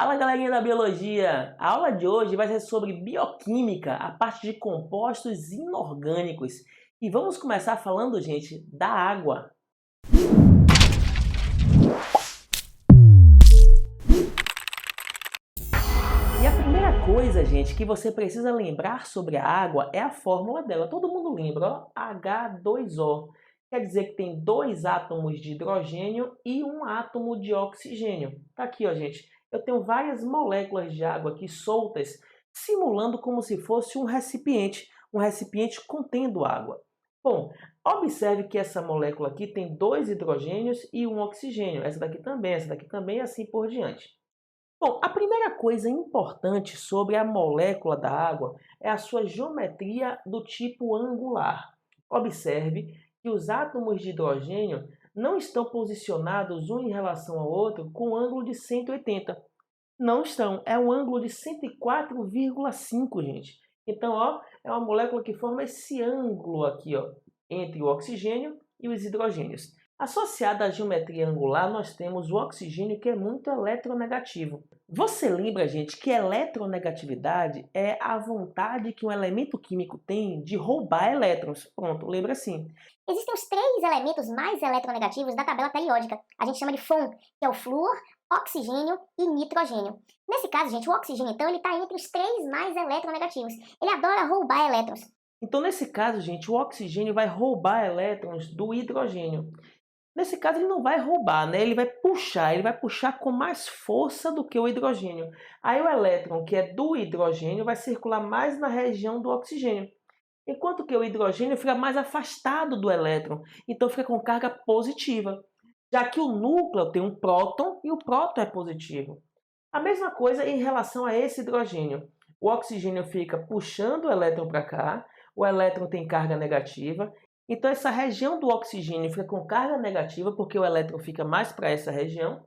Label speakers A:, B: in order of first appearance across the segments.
A: Fala galerinha da biologia! A aula de hoje vai ser sobre bioquímica, a parte de compostos inorgânicos. E vamos começar falando, gente, da água. E a primeira coisa, gente, que você precisa lembrar sobre a água é a fórmula dela. Todo mundo lembra, ó? H2O. Quer dizer que tem dois átomos de hidrogênio e um átomo de oxigênio. Tá aqui, ó, gente. Eu tenho várias moléculas de água aqui soltas, simulando como se fosse um recipiente contendo água. Bom, observe que essa molécula aqui tem dois hidrogênios e um oxigênio. Essa daqui também, e assim por diante. Bom, a primeira coisa importante sobre a molécula da água é a sua geometria do tipo angular. Observe que os átomos de hidrogênio não estão posicionados um em relação ao outro com um ângulo de 180. Não estão, é um ângulo de 104,5, gente. Então, ó, é uma molécula que forma esse ângulo aqui, ó, entre o oxigênio e os hidrogênios. Associada à geometria angular, nós temos o oxigênio, que é muito eletronegativo. Você lembra, gente, que eletronegatividade é a vontade que um elemento químico tem de roubar elétrons. Pronto, lembra assim.
B: Existem os três elementos mais eletronegativos da tabela periódica. A gente chama de FON, que é o flúor, oxigênio e nitrogênio. Nesse caso, gente, o oxigênio, então, ele está entre os três mais eletronegativos. Ele adora roubar elétrons.
A: Então, nesse caso, gente, o oxigênio vai roubar elétrons do hidrogênio. Nesse caso, ele não vai roubar, né? Ele vai puxar com mais força do que o hidrogênio. Aí o elétron, que é do hidrogênio, vai circular mais na região do oxigênio. Enquanto que o hidrogênio fica mais afastado do elétron, então fica com carga positiva. Já que o núcleo tem um próton e o próton é positivo. A mesma coisa em relação a esse hidrogênio. O oxigênio fica puxando o elétron para cá, o elétron tem carga negativa, então essa região do oxigênio fica com carga negativa porque o elétron fica mais para essa região,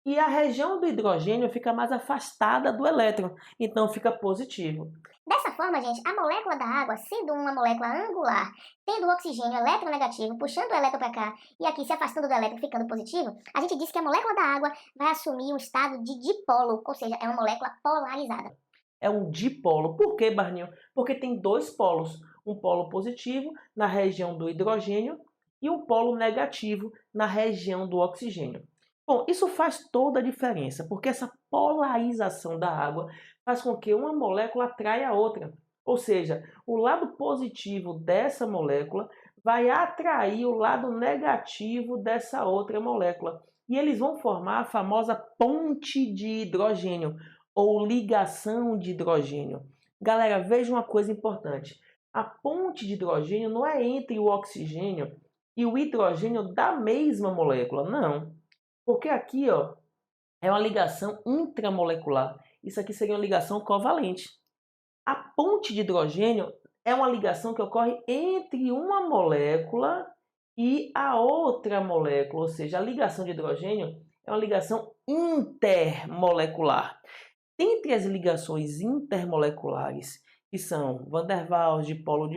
A: e a região do hidrogênio fica mais afastada do elétron, então fica positivo.
B: Dessa forma, gente, a molécula da água, sendo uma molécula angular, tendo o oxigênio eletronegativo, puxando o elétron para cá e aqui se afastando do elétron, ficando positivo, a gente diz que a molécula da água vai assumir um estado de dipolo, ou seja, é uma molécula polarizada.
A: É um dipolo. Por quê, Barninho? Porque tem dois polos. Um polo positivo na região do hidrogênio e um polo negativo na região do oxigênio. Bom, isso faz toda a diferença, porque essa polarização da água faz com que uma molécula atraia a outra. Ou seja, o lado positivo dessa molécula vai atrair o lado negativo dessa outra molécula. E eles vão formar a famosa ponte de hidrogênio, ou ligação de hidrogênio. Galera, veja uma coisa importante. A ponte de hidrogênio não é entre o oxigênio e o hidrogênio da mesma molécula, não. Porque aqui, ó, é uma ligação intramolecular. Isso aqui seria uma ligação covalente. A ponte de hidrogênio é uma ligação que ocorre entre uma molécula e a outra molécula, ou seja, a ligação de hidrogênio é uma ligação intermolecular. Dentre as ligações intermoleculares, que são Van der Waals, dipolo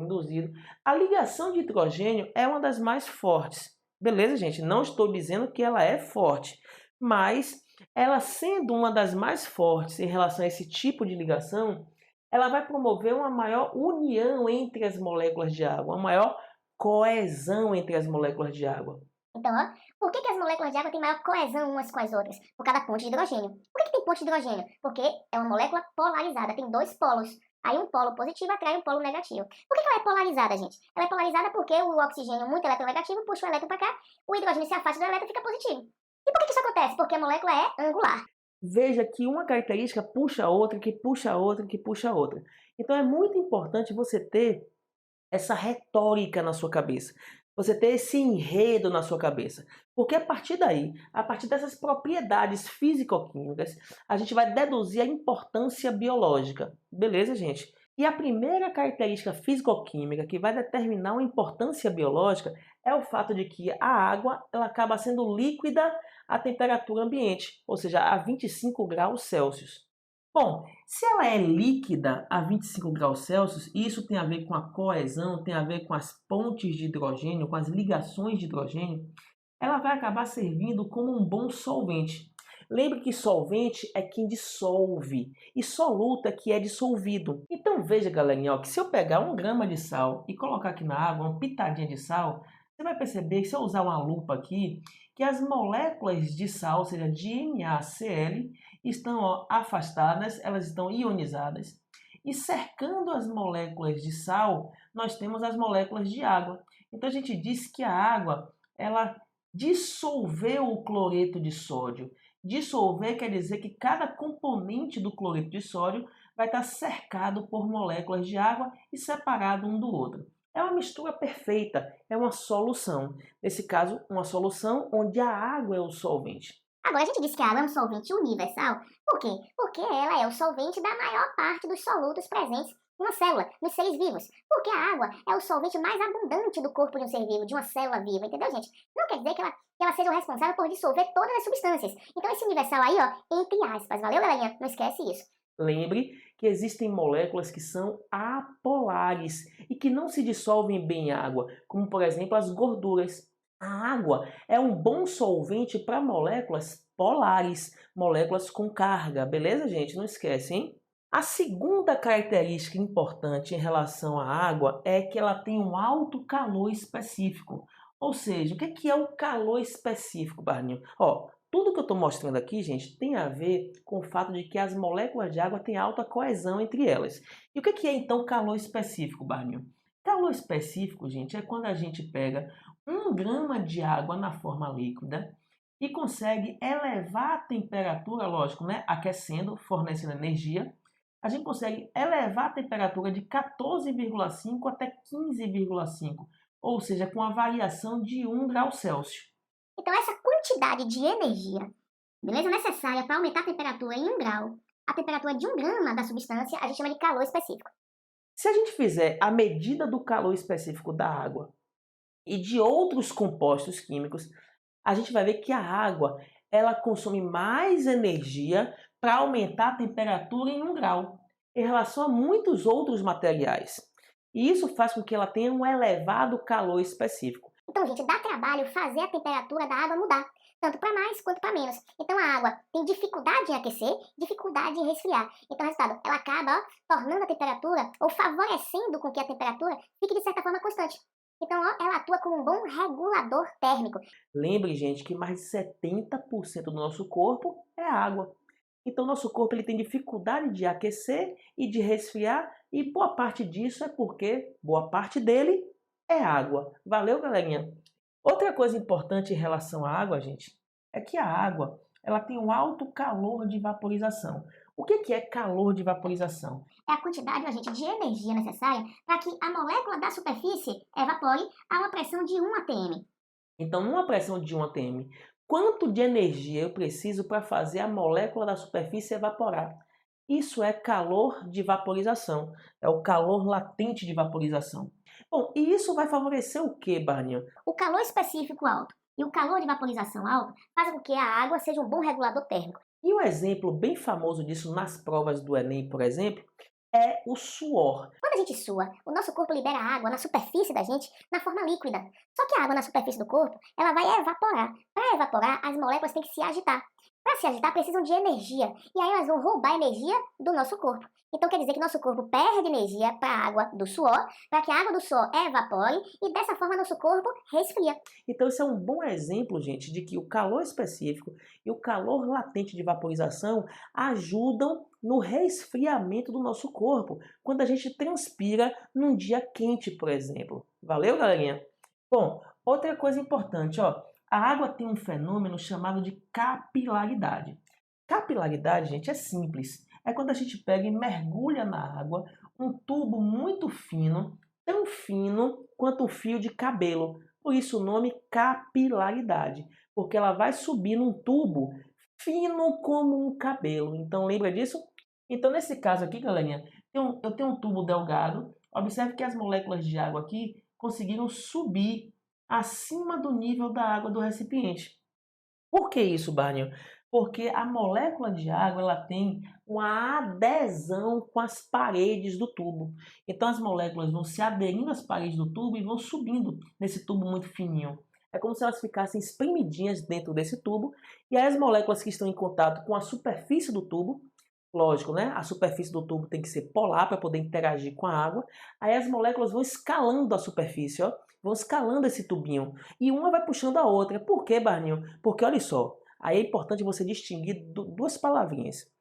A: induzido, a ligação de hidrogênio é uma das mais fortes. Beleza, gente? Não estou dizendo que ela é forte, mas ela sendo uma das mais fortes em relação a esse tipo de ligação, ela vai promover uma maior união entre as moléculas de água, uma maior coesão entre as moléculas de água.
B: Então, ó, por que as moléculas de água têm maior coesão umas com as outras? Por causa da ponte de hidrogênio. Por que tem ponte de hidrogênio? Porque é uma molécula polarizada, tem dois polos. Aí um polo positivo atrai um polo negativo. Por que ela é polarizada, gente? Ela é polarizada porque o oxigênio muito eletronegativo puxa o elétron para cá, o hidrogênio se afasta do elétron e fica positivo. E por que isso acontece? Porque a molécula é angular.
A: Veja que uma característica puxa a outra, que puxa a outra, que puxa a outra. Então é muito importante você ter essa retórica na sua cabeça. Você ter esse enredo na sua cabeça. Porque a partir daí, a partir dessas propriedades físico-químicas, a gente vai deduzir a importância biológica. Beleza, gente? E a primeira característica físico-química que vai determinar uma importância biológica é o fato de que a água ela acaba sendo líquida à temperatura ambiente, ou seja, a 25 graus Celsius. Bom, se ela é líquida a 25 graus Celsius, isso tem a ver com a coesão, tem a ver com as pontes de hidrogênio, com as ligações de hidrogênio, ela vai acabar servindo como um bom solvente. Lembre que solvente é quem dissolve e soluto é que é dissolvido. Então veja, galerinha, ó, que se eu pegar 1 grama de sal e colocar aqui na água, uma pitadinha de sal, você vai perceber que se eu usar uma lupa aqui, que as moléculas de sal, ou seja, de NaCl, estão ó, afastadas, elas estão ionizadas. E cercando as moléculas de sal, nós temos as moléculas de água. Então a gente diz que a água, ela dissolveu o cloreto de sódio. Dissolver quer dizer que cada componente do cloreto de sódio vai estar cercado por moléculas de água e separado um do outro. É uma mistura perfeita, é uma solução. Nesse caso, uma solução onde a água é o solvente.
B: Agora, a gente disse que a água é um solvente universal. Por quê? Porque ela é o solvente da maior parte dos solutos presentes em uma célula, nos seres vivos. Porque a água é o solvente mais abundante do corpo de um ser vivo, de uma célula viva, entendeu, gente? Não quer dizer que ela seja o responsável por dissolver todas as substâncias. Então, esse universal aí, ó, entre aspas, valeu, galerinha? Não esquece isso.
A: Lembre que existem moléculas que são apolares e que não se dissolvem bem em água, como por exemplo as gorduras. A água é um bom solvente para moléculas polares, moléculas com carga, beleza, gente? Não esquece, hein? A segunda característica importante em relação à água é que ela tem um alto calor específico. Ou seja, o que é o calor específico, Barninho? Ó, tudo que eu estou mostrando aqui, gente, tem a ver com o fato de que as moléculas de água têm alta coesão entre elas. E o que é então calor específico, Barninho? Calor específico, gente, é quando a gente pega 1 grama de água na forma líquida e consegue elevar a temperatura, lógico, né, aquecendo, fornecendo energia. A gente consegue elevar a temperatura de 14,5 até 15,5, ou seja, com a variação de 1 grau Celsius.
B: Então, essa quantidade de energia, beleza, necessária para aumentar a temperatura em 1 grau, a temperatura de 1 grama da substância, a gente chama de calor específico.
A: Se a gente fizer a medida do calor específico da água e de outros compostos químicos, a gente vai ver que a água ela consome mais energia para aumentar a temperatura em 1 grau, em relação a muitos outros materiais. E isso faz com que ela tenha um elevado calor específico.
B: Então, gente, dá trabalho fazer a temperatura da água mudar, tanto para mais quanto para menos. Então, a água tem dificuldade em aquecer, dificuldade em resfriar. Então, resultado, ela acaba tornando a temperatura, ou favorecendo com que a temperatura fique de certa forma constante. Então, ó, ela atua como um bom regulador térmico.
A: Lembre, gente, que mais de 70% do nosso corpo é água. Então, nosso corpo ele tem dificuldade de aquecer e de resfriar, e boa parte disso é porque boa parte dele é água. Valeu, galerinha? Outra coisa importante em relação à água, gente, é que a água ela tem um alto calor de vaporização. O que é calor de vaporização?
B: É a quantidade, gente, de energia necessária para que a molécula da superfície evapore a uma pressão de 1 atm.
A: Então, numa pressão de 1 atm, quanto de energia eu preciso para fazer a molécula da superfície evaporar? Isso é calor de vaporização, é o calor latente de vaporização. Bom, e isso vai favorecer o que, Barney?
B: O calor específico alto e o calor de vaporização alto fazem com que a água seja um bom regulador térmico.
A: E um exemplo bem famoso disso nas provas do Enem, por exemplo, é o suor.
B: Quando a gente sua, o nosso corpo libera água na superfície da gente na forma líquida. Só que a água na superfície do corpo, ela vai evaporar. Para evaporar, as moléculas têm que se agitar. Para se agitar, precisam de energia. E aí elas vão roubar energia do nosso corpo. Então quer dizer que nosso corpo perde energia para a água do suor, para que a água do suor evapore e dessa forma nosso corpo resfria.
A: Então esse é um bom exemplo, gente, de que o calor específico e o calor latente de vaporização ajudam no resfriamento do nosso corpo, quando a gente transpira num dia quente, por exemplo. Valeu, galerinha? Bom, outra coisa importante, ó, a água tem um fenômeno chamado de capilaridade. Capilaridade, gente, é simples. É quando a gente pega e mergulha na água um tubo muito fino, tão fino quanto um fio de cabelo. Por isso o nome capilaridade, porque ela vai subir num tubo fino como um cabelo. Então lembra disso? Então nesse caso aqui, galerinha, eu tenho um tubo delgado. Observe que as moléculas de água aqui conseguiram subir acima do nível da água do recipiente. Por que isso, Barney? Porque a molécula de água ela tem uma adesão com as paredes do tubo. Então as moléculas vão se aderindo às paredes do tubo e vão subindo nesse tubo muito fininho. É como se elas ficassem espremidinhas dentro desse tubo, e aí as moléculas que estão em contato com a superfície do tubo, lógico, né? A superfície do tubo tem que ser polar para poder interagir com a água, aí as moléculas vão escalando a superfície, ó, vão escalando esse tubinho, e uma vai puxando a outra. Por quê, Barninho? Porque olha só, aí é importante você distinguir duas palavrinhas.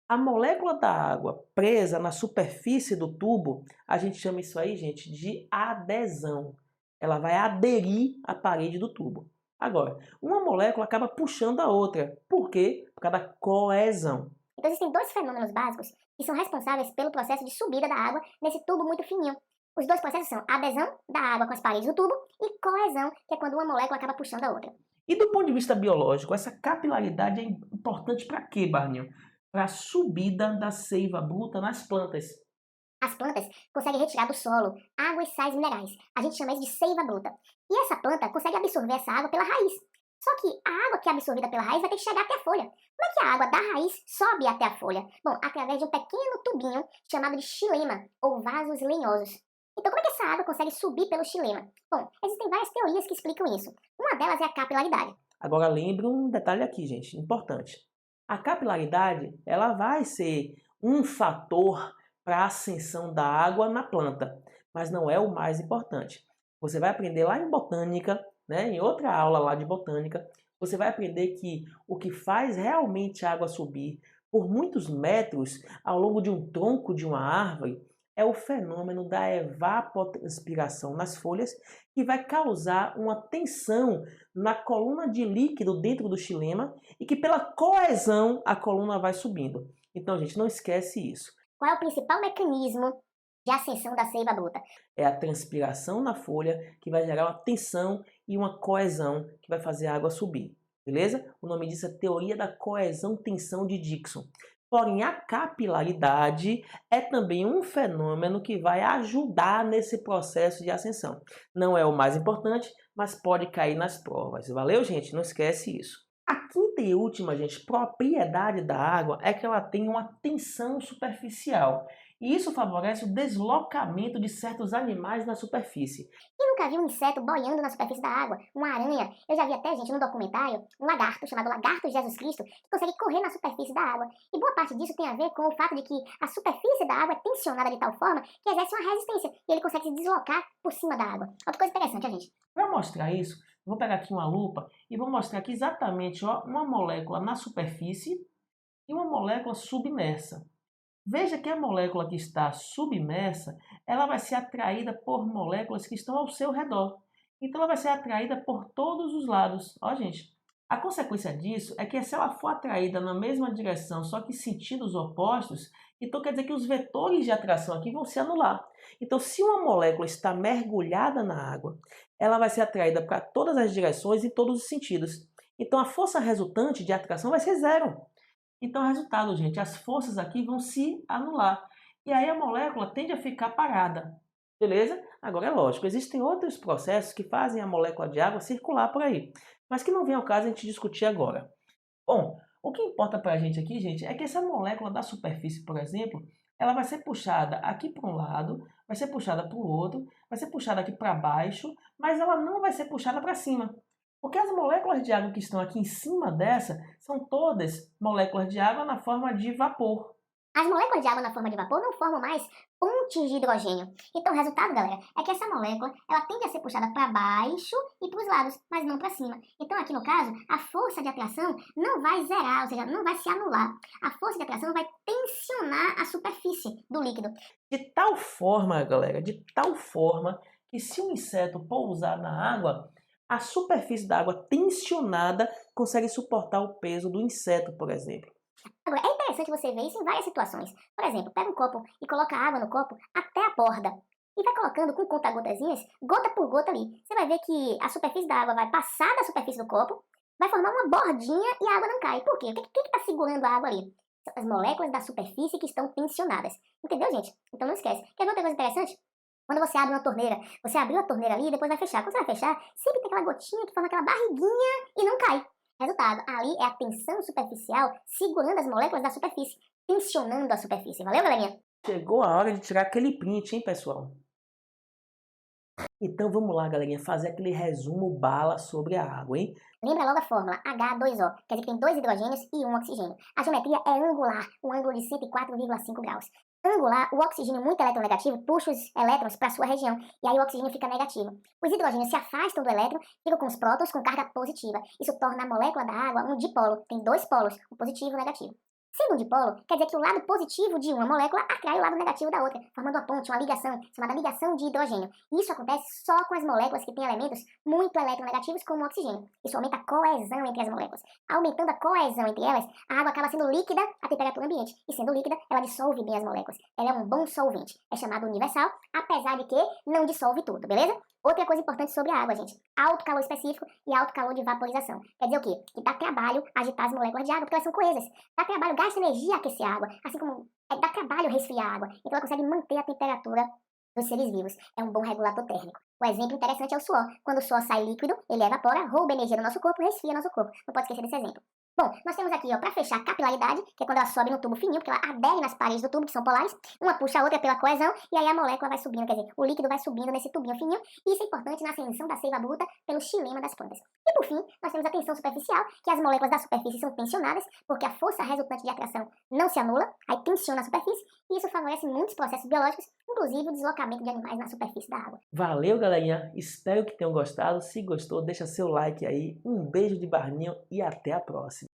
A: A molécula da água presa na superfície do tubo, a gente chama isso aí, gente, de adesão. Ela vai aderir à parede do tubo. Agora, uma molécula acaba puxando a outra. Por quê? Por causa da coesão.
B: Então existem dois fenômenos básicos que são responsáveis pelo processo de subida da água nesse tubo muito fininho. Os dois processos são adesão da água com as paredes do tubo e coesão, que é quando uma molécula acaba puxando a outra.
A: E do ponto de vista biológico, essa capilaridade é importante para quê, Barninho? Para a subida da seiva bruta nas plantas.
B: As plantas conseguem retirar do solo água e sais minerais. A gente chama isso de seiva bruta. E essa planta consegue absorver essa água pela raiz. Só que a água que é absorvida pela raiz vai ter que chegar até a folha. Como é que a água da raiz sobe até a folha? Bom, através de um pequeno tubinho chamado de xilema, ou vasos lenhosos. Então, como é que essa água consegue subir pelo xilema? Bom, existem várias teorias que explicam isso. Uma delas é a capilaridade.
A: Agora lembre um detalhe aqui, gente, importante. A capilaridade, ela vai ser um fator para a ascensão da água na planta, mas não é o mais importante. Você vai aprender lá em botânica, né, em outra aula lá de botânica, você vai aprender que o que faz realmente a água subir por muitos metros ao longo de um tronco de uma árvore é o fenômeno da evapotranspiração nas folhas, que vai causar uma tensão na coluna de líquido dentro do xilema e que pela coesão a coluna vai subindo. Então, gente, não esquece isso.
B: Qual é o principal mecanismo de ascensão da seiva bruta?
A: É a transpiração na folha que vai gerar uma tensão e uma coesão que vai fazer a água subir. Beleza? O nome disso é teoria da coesão-tensão de Dickson. Porém, a capilaridade é também um fenômeno que vai ajudar nesse processo de ascensão. Não é o mais importante, mas pode cair nas provas. Valeu, gente? Não esquece isso. A quinta e última, gente, propriedade da água é que ela tem uma tensão superficial. E isso favorece o deslocamento de certos animais na superfície.
B: Quem nunca viu um inseto boiando na superfície da água? Uma aranha? Eu já vi até, gente, num documentário, um lagarto chamado Lagarto de Jesus Cristo, que consegue correr na superfície da água. E boa parte disso tem a ver com o fato de que a superfície da água é tensionada de tal forma que exerce uma resistência e ele consegue se deslocar por cima da água. Outra coisa interessante, gente.
A: Para mostrar isso, vou pegar aqui uma lupa e vou mostrar aqui exatamente uma molécula na superfície e uma molécula submersa. Veja que a molécula que está submersa, ela vai ser atraída por moléculas que estão ao seu redor. Então ela vai ser atraída por todos os lados. Ó, gente, a consequência disso é que se ela for atraída na mesma direção, só que sentidos opostos, então quer dizer que os vetores de atração aqui vão se anular. Então se uma molécula está mergulhada na água, ela vai ser atraída para todas as direções e todos os sentidos. Então a força resultante de atração vai ser zero. Então, resultado, gente, as forças aqui vão se anular. E aí a molécula tende a ficar parada. Beleza? Agora é lógico, existem outros processos que fazem a molécula de água circular por aí, mas que não vem ao caso a gente discutir agora. Bom, o que importa para a gente aqui, gente, é que essa molécula da superfície, por exemplo, ela vai ser puxada aqui para um lado, vai ser puxada para o outro, vai ser puxada aqui para baixo, mas ela não vai ser puxada para cima. Porque as moléculas de água que estão aqui em cima dessa são todas moléculas de água na forma de vapor.
B: As moléculas de água na forma de vapor não formam mais pontes de hidrogênio. Então o resultado, galera, é que essa molécula ela tende a ser puxada para baixo e para os lados, mas não para cima. Então aqui no caso, a força de atração não vai zerar, ou seja, não vai se anular. A força de atração vai tensionar a superfície do líquido.
A: De tal forma, galera, de tal forma que se um inseto pousar na água, a superfície da água tensionada consegue suportar o peso do inseto, por exemplo.
B: Agora, é interessante você ver isso em várias situações. Por exemplo, pega um copo e coloca água no copo até a borda. E vai colocando com conta-gotazinhas, gota por gota ali. Você vai ver que a superfície da água vai passar da superfície do copo, vai formar uma bordinha e a água não cai. Por quê? O que está segurando a água ali? São as moléculas da superfície que estão tensionadas. Entendeu, gente? Então não esquece. Quer ver outra coisa interessante? Quando você abre uma torneira, você abriu a torneira ali e depois vai fechar. Quando você vai fechar, sempre tem aquela gotinha que forma aquela barriguinha e não cai. Resultado, ali é a tensão superficial segurando as moléculas da superfície, tensionando a superfície. Valeu, galerinha?
A: Chegou a hora de tirar aquele print, hein, pessoal? Então vamos lá, galerinha, fazer aquele resumo bala sobre a água, hein?
B: Lembra logo a fórmula H2O, quer dizer que tem 2 hidrogênios e um oxigênio. A geometria é angular, um ângulo de 104,5 graus. Angular, o oxigênio muito eletronegativo puxa os elétrons para sua região, e aí o oxigênio fica negativo. Os hidrogênios se afastam do elétron, ficam com os prótons com carga positiva. Isso torna a molécula da água um dipolo, tem 2 polos, o positivo e o negativo. Sendo um dipolo, quer dizer que o lado positivo de uma molécula atrai o lado negativo da outra, formando uma ponte, uma ligação, chamada ligação de hidrogênio. Isso acontece só com as moléculas que têm elementos muito eletronegativos, como o oxigênio. Isso aumenta a coesão entre as moléculas. Aumentando a coesão entre elas, a água acaba sendo líquida à temperatura ambiente. E sendo líquida, ela dissolve bem as moléculas. Ela é um bom solvente. É chamado universal, apesar de que não dissolve tudo, beleza? Outra coisa importante sobre a água, gente. Alto calor específico e alto calor de vaporização. Quer dizer o quê? Que dá trabalho agitar as moléculas de água, porque elas são coesas. Dá trabalho, gasta energia a aquecer a água, assim como dá trabalho resfriar a água. Então ela consegue manter a temperatura dos seres vivos. É um bom regulador térmico. O exemplo interessante é o suor. Quando o suor sai líquido, ele evapora, rouba energia do nosso corpo, resfria nosso corpo. Não pode esquecer desse exemplo. Bom, nós temos aqui, ó, para fechar, a capilaridade, que é quando ela sobe no tubo fininho, porque ela adere nas paredes do tubo, que são polares, uma puxa a outra pela coesão, e aí a molécula vai subindo, quer dizer, o líquido vai subindo nesse tubinho fininho, e isso é importante na ascensão da seiva bruta pelo xilema das plantas. E por fim, nós temos a tensão superficial, que as moléculas da superfície são tensionadas, porque a força resultante de atração não se anula, aí tensiona a superfície, e isso favorece muitos processos biológicos, inclusive o deslocamento de animais na superfície da água.
A: Valeu, galerinha! Espero que tenham gostado. Se gostou, deixa seu like aí. Um beijo de Barninho e até a próxima.